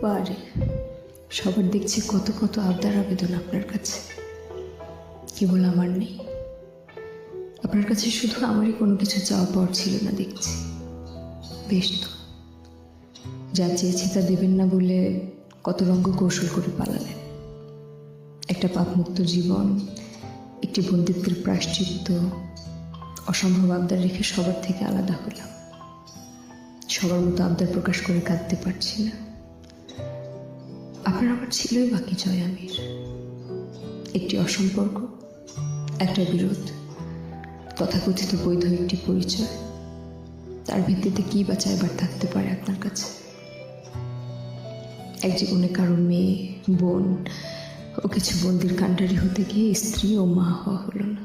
বারে সবার দেখছি কত কত আবদার আবেদন আপনার কাছে, কেবল আমার নেই। আপনার কাছে শুধু আমারই কোনো কিছু চাওয়া পাওয়ার ছিল না দেখছি। বেশ তো, যা চেয়েছি তা দেবেন না বলে কত রঙ্গ কৌশল করে পালালেন। একটা পাপমুক্ত জীবন, একটি বন্দিত্বের প্রায়শ্চিত্ত, অসম্ভব আবদার রেখে সবার থেকে আলাদা হলাম। সবার মতো আবদার প্রকাশ করে কাঁদতে পারছি না। আপনার আবার ছিলই বাকি জয় আমির, একটি অসম্পর্ক, একটা বিরোধ, তথাকথিত বৈধ একটি পরিচয়। তার ভিত্তিতে কি বা চাইবার থাকতে পারে আপনার কাছে? এক জীবনে কারো মেয়ে, বোন ও কিছু বন্দির কাণ্ডারি হতে গিয়ে স্ত্রী ও মা হওয়া হলো না।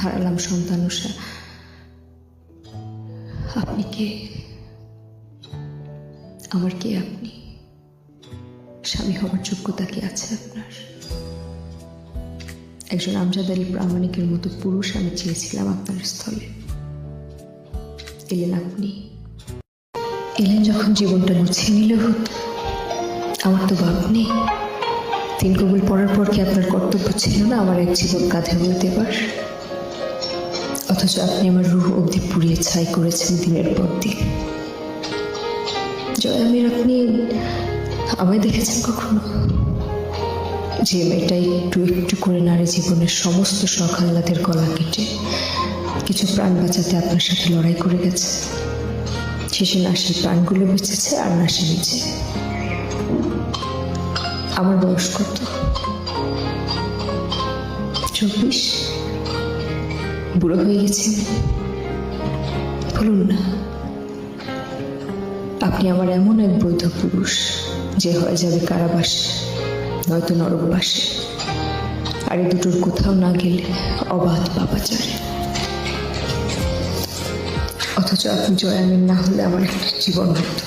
হারালাম সন্তানুষা। আপনি কে? আমার কে আপনি? স্বামী হবার যোগ্যতা কি আছে আপনার? একজন আমজাদ আলী প্রামাণিকের মতো পুরুষ আমি চেয়েছিলাম আপনার স্থলে। এলেন আপনি। এলেন যখন জীবনটা মুছিয়ে নিলে হতো। আমার তো বাপ নেই। 3 কবুল পড়ার পর কি আপনার কর্তব্য ছিল না আমার এক জীবন কাঁধে বয়ে দেবার? অথচ আপনি আমার রূহ অবধি পুড়িয়ে ছাই করেছেন দিনের পর দিন। জয় আমির, আপনি আমায় দেখেছেন কখনো? যে মেয়েটাই একটু একটু করে নারী জীবনের সমস্ত শখ আহ্লাদের গলা কেটে কিছু প্রাণ বাঁচাতে আপনার সাথে লড়াই করে গেছে। শেষে না সে প্রাণগুলো বেঁচেছে আর না সে নিজে। আমার বয়স কত? 24। বুড়ো হয়ে গেছি বলুন না। আপনি আমার এমন এক বৈধ পুরুষ যে হয়ে যাবে কারাবাসে, নয়তো নরকবাসে, আর এই দুটোর কোথাও না গেলে অবাধ পাপাচারে। অথচ আপনি জয় আমির না হলে আমার একটা জীবন হতো,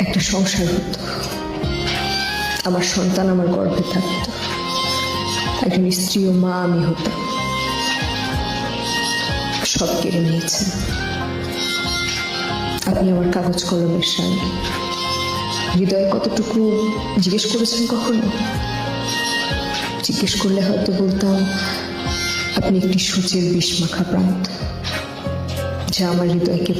একটা সংসার হতো, আমার সন্তান আমার গর্ভে থাকতো, একজন স্ত্রী ও মা আমি হতাম। সব কেড়ে নিয়েছেন। আপনি আমার কাগজ কলমের স্বামী। হৃদয়ে কতটুকু জিজ্ঞেস করেছেন কখনো? জিজ্ঞেস করলে হয়তো বলতাম আপনি একটি সূচের বিষ মাখা প্রান্ত, যা আমার হৃদয়কে